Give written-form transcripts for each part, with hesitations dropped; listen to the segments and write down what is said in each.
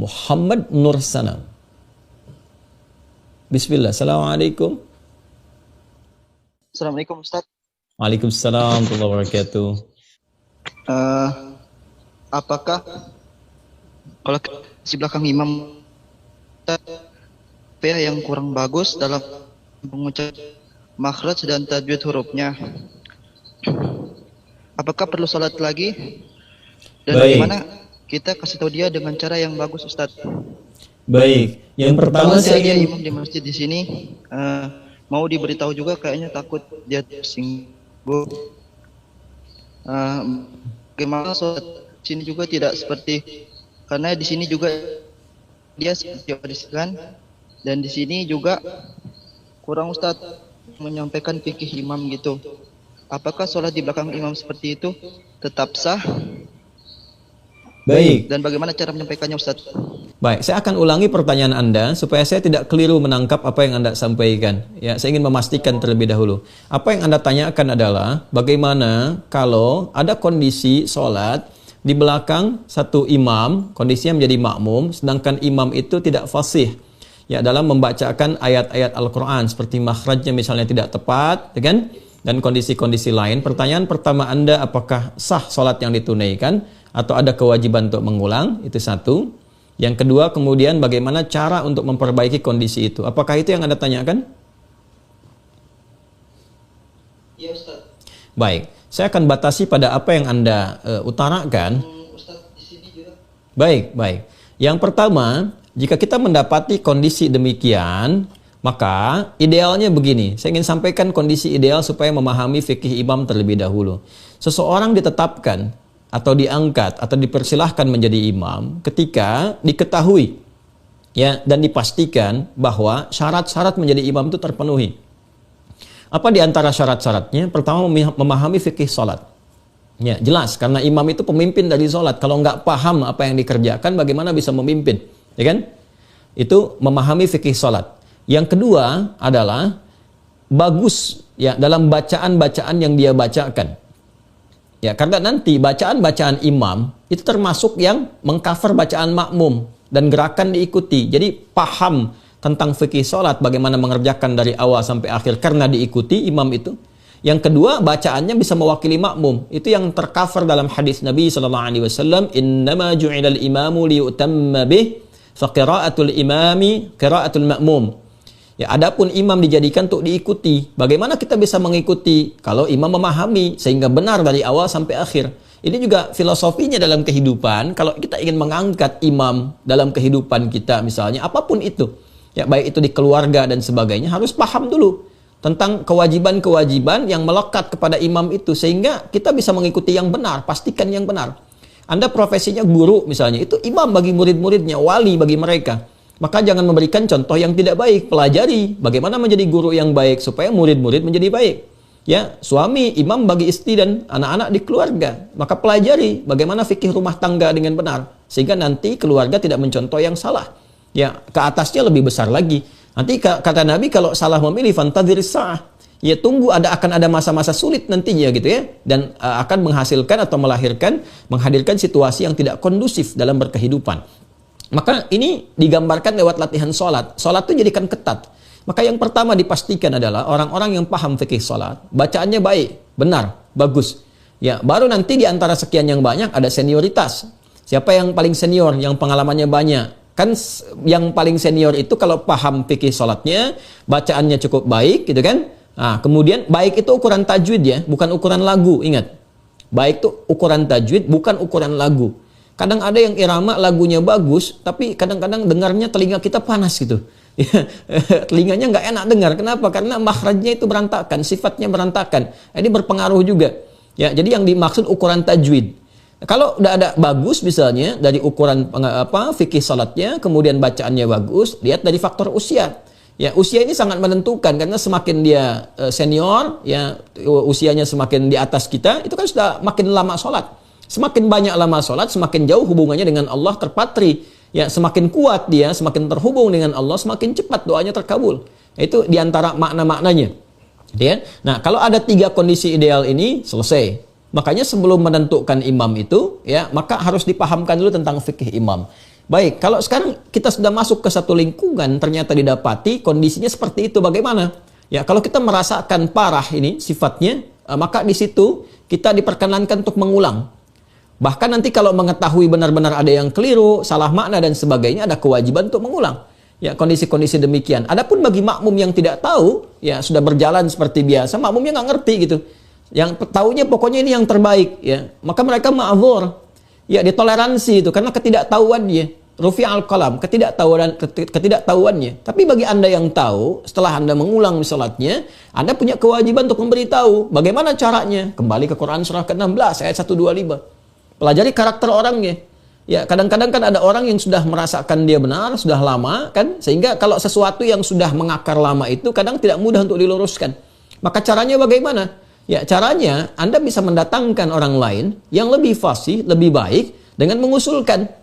Muhammad Nur Sanam. Bismillah. Assalamualaikum. Assalamualaikum Ustaz. Waalaikumsalam warahmatullahi wabarakatuh. Apakah kalau di belakang imam yang kurang bagus dalam mengucap makhraj dan tajwid hurufnya, apakah perlu salat lagi? Dan bagaimana kita kasih tahu dia dengan cara yang bagus, Ustaz? Baik, yang pertama saya ingin imam di masjid di sini mau diberitahu juga, kayaknya takut dia tersinggung. Bagaimana sholat sini juga tidak seperti, karena di sini juga dia seperti wariskan, dan di sini juga kurang Ustaz menyampaikan fikih imam gitu. Apakah sholat di belakang imam seperti itu tetap sah? baik. Dan bagaimana cara menyampaikannya, Ustaz? Baik, saya akan ulangi pertanyaan Anda supaya saya tidak keliru menangkap apa yang Anda sampaikan. Ya, saya ingin memastikan terlebih dahulu. Apa yang Anda tanyakan adalah bagaimana kalau ada kondisi sholat di belakang satu imam, kondisinya menjadi makmum, sedangkan imam itu tidak fasih ya dalam membacakan ayat-ayat Al-Quran, seperti makhrajnya misalnya tidak tepat, ya kan? Dan kondisi-kondisi lain. Pertanyaan pertama Anda, apakah sah sholat yang ditunaikan atau ada kewajiban untuk mengulang? Itu satu. Yang kedua, kemudian bagaimana cara untuk memperbaiki kondisi itu? Apakah itu yang Anda tanyakan? Iya, Ustaz. Baik, saya akan batasi pada apa yang Anda utarakan. Ustaz, di sini juga. Baik, baik. Yang pertama, jika kita mendapati kondisi demikian, maka idealnya begini. Saya ingin sampaikan kondisi ideal supaya memahami fikih imam terlebih dahulu. Seseorang ditetapkan atau diangkat atau dipersilahkan menjadi imam ketika diketahui ya dan dipastikan bahwa syarat-syarat menjadi imam itu terpenuhi. Apa di antara syarat-syaratnya? Pertama, memahami fikih salat. Ya, jelas karena imam itu pemimpin dari salat. Kalau nggak paham apa yang dikerjakan, bagaimana bisa memimpin? Ya kan? Itu memahami fikih salat. Yang kedua adalah bagus ya dalam bacaan-bacaan yang dia bacakan. Ya, karena nanti bacaan-bacaan imam itu termasuk yang mengcover bacaan makmum dan gerakan diikuti. Jadi paham tentang fikih salat, bagaimana mengerjakan dari awal sampai akhir karena diikuti imam itu. Yang kedua, bacaannya bisa mewakili makmum. Itu yang tercover dalam hadis Nabi sallallahu alaihi wasallam, "Innama ju'ilal imamu liyutamma bih, fa qira'atul imami qira'atul ma'mum." Ya, adapun imam dijadikan untuk diikuti. Bagaimana kita bisa mengikuti? Kalau imam memahami sehingga benar dari awal sampai akhir. Ini juga filosofinya dalam kehidupan. Kalau kita ingin mengangkat imam dalam kehidupan kita misalnya, apapun itu, ya baik itu di keluarga dan sebagainya, harus paham dulu tentang kewajiban-kewajiban yang melekat kepada imam itu sehingga kita bisa mengikuti yang benar, pastikan yang benar. Anda profesinya guru misalnya, itu imam bagi murid-muridnya, wali bagi mereka. Maka jangan memberikan contoh yang tidak baik, pelajari bagaimana menjadi guru yang baik supaya murid-murid menjadi baik. Ya, suami imam bagi istri dan anak-anak di keluarga. Maka pelajari bagaimana fikih rumah tangga dengan benar sehingga nanti keluarga tidak mencontoh yang salah. Ya, ke atasnya lebih besar lagi. Nanti kata Nabi kalau salah memilih fantadhiris sa'ah. Ya, tunggu akan ada masa-masa sulit nantinya gitu ya, dan akan menghasilkan atau menghadirkan situasi yang tidak kondusif dalam berkehidupan. Maka ini digambarkan lewat latihan sholat. Sholat itu jadikan ketat. Maka yang pertama dipastikan adalah orang-orang yang paham fikih sholat, bacaannya baik, benar, bagus. Ya, baru nanti di antara sekian yang banyak ada senioritas. Siapa yang paling senior, yang pengalamannya banyak? Kan yang paling senior itu kalau paham fikih sholatnya, bacaannya cukup baik, gitu kan? Nah, kemudian baik itu ukuran tajwid ya, bukan ukuran lagu. Ingat, baik itu ukuran tajwid, bukan ukuran lagu. Kadang ada yang irama lagunya bagus, tapi kadang-kadang dengarnya telinga kita panas gitu. Telinganya nggak enak dengar. Kenapa? Karena makhrajnya itu berantakan, sifatnya berantakan. Ini berpengaruh juga. Ya, jadi yang dimaksud ukuran tajwid. Kalau udah ada bagus misalnya dari ukuran fikih salatnya, kemudian bacaannya bagus, lihat dari faktor usia. Ya, usia ini sangat menentukan karena semakin dia senior, ya usianya semakin di atas kita, itu kan sudah makin lama sholat. Semakin banyak lama sholat, semakin jauh hubungannya dengan Allah terpatri. Ya, semakin kuat dia, semakin terhubung dengan Allah, semakin cepat doanya terkabul. Itu diantara makna-maknanya. Ya. Nah, kalau ada 3 kondisi ideal ini, selesai. Makanya sebelum menentukan imam itu, ya, maka harus dipahamkan dulu tentang fikih imam. Baik, kalau sekarang kita sudah masuk ke satu lingkungan, ternyata didapati kondisinya seperti itu, bagaimana? Ya, kalau kita merasakan parah ini sifatnya, maka di situ kita diperkenankan untuk mengulang. Bahkan nanti kalau mengetahui benar-benar ada yang keliru, salah makna dan sebagainya, ada kewajiban untuk mengulang. Ya, kondisi-kondisi demikian. Adapun bagi makmum yang tidak tahu, ya sudah berjalan seperti biasa, makmumnya nggak ngerti gitu. Yang taunya pokoknya ini yang terbaik, ya. Maka mereka ma'dzur. Ya, ditoleransi itu karena ketidaktahuannya. Rufi'al qalam, ketidaktahuannya. Tapi bagi Anda yang tahu, setelah Anda mengulang salatnya, Anda punya kewajiban untuk memberitahu bagaimana caranya. Kembali ke Quran surah ke-16 ayat 125. Pelajari karakter orangnya. Ya, kadang-kadang kan ada orang yang sudah merasakan dia benar, sudah lama kan, sehingga kalau sesuatu yang sudah mengakar lama itu kadang tidak mudah untuk diluruskan. Maka caranya bagaimana? Ya, caranya Anda bisa mendatangkan orang lain yang lebih fasih, lebih baik dengan mengusulkan.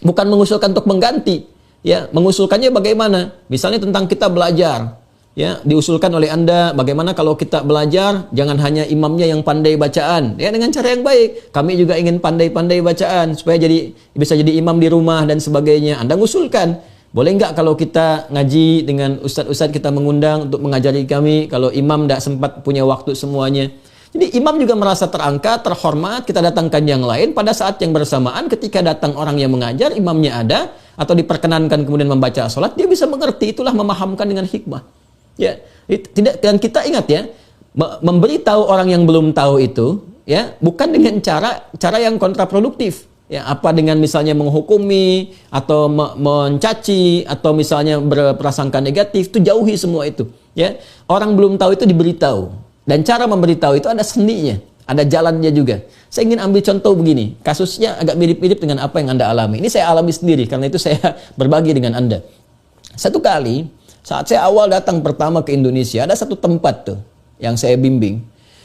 Bukan mengusulkan untuk mengganti, ya, mengusulkannya bagaimana? Misalnya tentang kita belajar, ya, diusulkan oleh Anda bagaimana kalau kita belajar jangan hanya imamnya yang pandai bacaan, ya, dengan cara yang baik. Kami juga ingin pandai-pandai bacaan supaya bisa jadi imam di rumah dan sebagainya. Anda ngusulkan, boleh nggak kalau kita ngaji dengan ustadz-ustadz kita mengundang untuk mengajari kami kalau imam tidak sempat punya waktu semuanya. Jadi imam juga merasa terangkat, terhormat, kita datangkan yang lain pada saat yang bersamaan ketika datang orang yang mengajar, imamnya ada, atau diperkenankan kemudian membaca sholat, dia bisa mengerti, itulah memahamkan dengan hikmah. Ya, tidak, dan kita ingat ya, memberitahu orang yang belum tahu itu, ya, bukan dengan cara yang kontraproduktif. Ya, apa dengan misalnya menghukumi, atau mencaci, atau misalnya berprasangka negatif, itu jauhi semua itu. Ya, orang belum tahu itu diberitahu. Dan cara memberitahu itu ada seninya, ada jalannya juga. Saya ingin ambil contoh begini, kasusnya agak mirip-mirip dengan apa yang Anda alami. Ini saya alami sendiri, karena itu saya berbagi dengan Anda. Satu kali, saat saya awal datang pertama ke Indonesia, ada satu tempat tuh yang saya bimbing.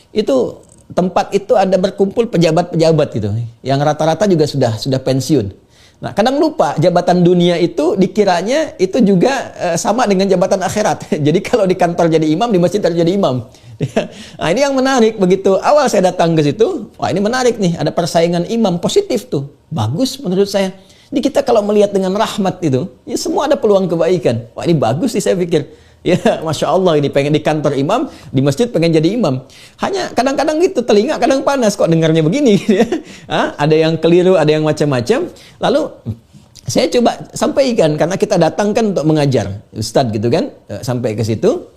Itu tempat itu ada berkumpul pejabat-pejabat gitu, yang rata-rata juga sudah pensiun. Nah, kadang lupa jabatan dunia itu dikiranya itu juga sama dengan jabatan akhirat. Jadi kalau di kantor jadi imam, di masjid harus jadi imam. Nah, ini yang menarik, begitu awal saya datang ke situ, wah ini menarik nih, ada persaingan imam positif tuh. Bagus menurut saya. Jadi kita kalau melihat dengan rahmat itu, ya semua ada peluang kebaikan. Wah ini bagus sih saya pikir. Ya, Masya Allah, ini pengen di kantor imam, di masjid pengen jadi imam. Hanya kadang-kadang gitu, telinga kadang panas kok dengarnya begini. Ada yang keliru, ada yang macam-macam. Lalu saya coba sampaikan, karena kita datang kan untuk mengajar, Ustadz gitu kan, sampai ke situ.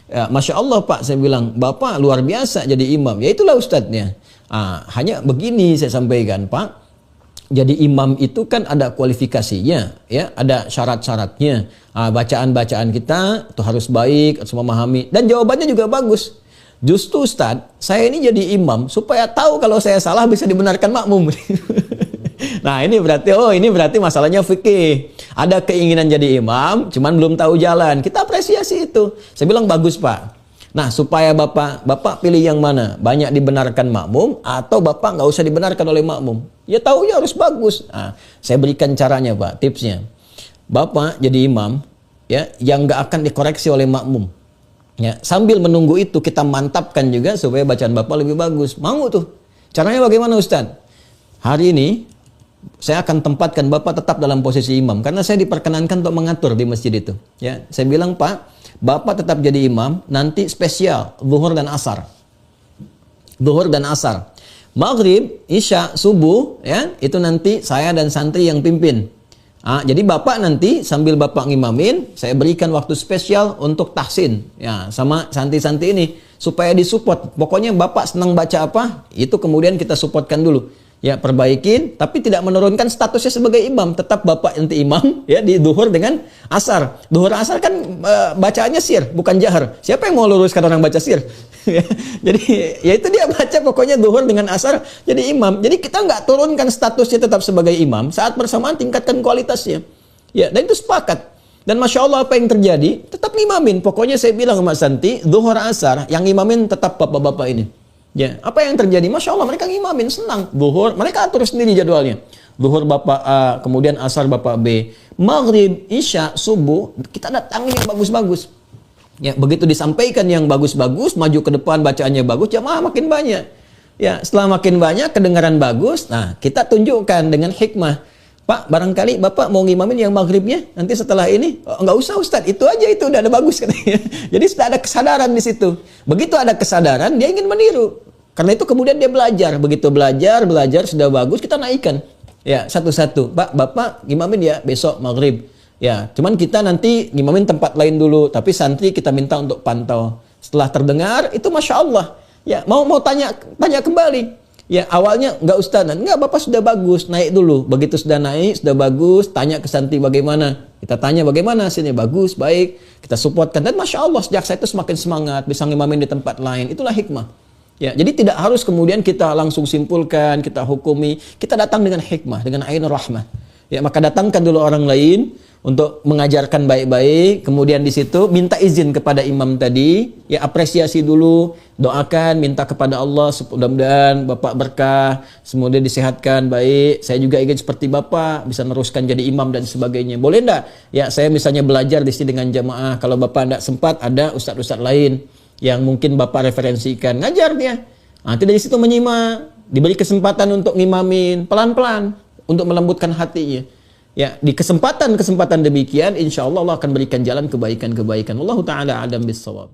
Masya Allah Pak, saya bilang, Bapak luar biasa jadi imam. Ya itulah Ustadznya. Hanya begini saya sampaikan, Pak. Jadi imam itu kan ada kualifikasinya, ya, ada syarat-syaratnya. Bacaan-bacaan kita itu harus baik, harus memahami. Dan jawabannya juga bagus. Justru Ustadz, saya ini jadi imam supaya tahu kalau saya salah bisa dibenarkan makmum. Nah ini berarti masalahnya fikih. Ada keinginan jadi imam, cuman belum tahu jalan. Kita apresiasi itu. Saya bilang bagus Pak. Nah, supaya Bapak pilih yang mana? Banyak dibenarkan makmum atau Bapak nggak usah dibenarkan oleh makmum? Ya taunya harus bagus. Nah, saya berikan caranya Pak, tipsnya. Bapak jadi imam, ya, yang nggak akan dikoreksi oleh makmum. Ya, sambil menunggu itu kita mantapkan juga supaya bacaan Bapak lebih bagus. Mau tuh. Caranya bagaimana Ustadz? Hari ini saya akan tempatkan Bapak tetap dalam posisi imam karena saya diperkenankan untuk mengatur di masjid itu. Ya, saya bilang Pak, Bapak tetap jadi imam, nanti spesial, zuhur dan asar. Zuhur dan asar. Maghrib, isya, subuh, ya, itu nanti saya dan santri yang pimpin. Jadi Bapak nanti sambil Bapak ngimamin, saya berikan waktu spesial untuk tahsin, ya, sama santri-santri ini. Supaya disupport. Pokoknya Bapak senang baca apa, itu kemudian kita supportkan dulu. Ya, perbaikin, tapi tidak menurunkan statusnya sebagai imam. Tetap Bapak nanti imam, ya, di duhur dengan asar. Duhur asar kan bacaannya sir, bukan jahar. Siapa yang mau luruskan orang baca sir? Jadi, ya itu dia baca pokoknya duhur dengan asar jadi imam. Jadi kita nggak turunkan statusnya tetap sebagai imam, saat bersamaan tingkatkan kualitasnya. Ya, dan itu sepakat. Dan Masya Allah apa yang terjadi? Tetap ngimamin. Pokoknya saya bilang sama Santi, duhur asar, yang ngimamin tetap bapak-bapak ini. Ya, apa yang terjadi? Masya Allah mereka ngimamin, senang. Zuhur, mereka atur sendiri jadwalnya. Zuhur Bapak A, kemudian asar Bapak B. Maghrib, isya, subuh, kita datangin yang bagus-bagus. Ya, begitu disampaikan yang bagus-bagus, maju ke depan bacaannya bagus, jamaah makin banyak. Ya, setelah makin banyak, kedengaran bagus, nah kita tunjukkan dengan hikmah. Pak, barangkali Bapak mau ngimamin yang maghribnya nanti setelah ini. Oh, nggak usah Ustadz, itu aja, itu udah ada bagus katanya. Jadi sudah ada kesadaran di situ. Begitu ada kesadaran, dia ingin meniru. Karena itu kemudian dia belajar. Begitu belajar sudah bagus, kita naikkan. Ya, satu-satu. Pak, Bapak ngimamin ya besok maghrib. Ya, cuman kita nanti ngimamin tempat lain dulu, tapi santri kita minta untuk pantau. Setelah terdengar, itu Masya Allah. Ya, mau tanya kembali. Ya, awalnya enggak Ustaz, enggak, Bapak sudah bagus, naik dulu. Begitu sudah naik, sudah bagus, tanya ke santri bagaimana. Kita tanya bagaimana hasilnya, bagus, baik. Kita supportkan, dan Masya Allah sejak saya itu semakin semangat, bisa ngimamin di tempat lain. Itulah hikmah. Ya, jadi tidak harus kemudian kita langsung simpulkan, kita hukumi. Kita datang dengan hikmah, dengan ainur rahmah. Ya, maka datangkan dulu orang lain untuk mengajarkan baik-baik, kemudian di situ minta izin kepada imam tadi, ya apresiasi dulu, doakan, minta kepada Allah mudah-mudahan Bapak berkah, semoga disehatkan baik, saya juga ingin seperti Bapak, bisa meneruskan jadi imam dan sebagainya. Boleh enggak? Ya, saya misalnya belajar di sini dengan jamaah, kalau Bapak enggak sempat, ada ustadz-ustadz lain yang mungkin Bapak referensikan, ngajar dia. Nanti dari situ menyimak, diberi kesempatan untuk ngimamin, pelan-pelan, untuk melembutkan hatinya. Ya, di kesempatan demikian, insya Allah Allah akan berikan jalan kebaikan-kebaikan. Wallahu ta'ala alam bissawab.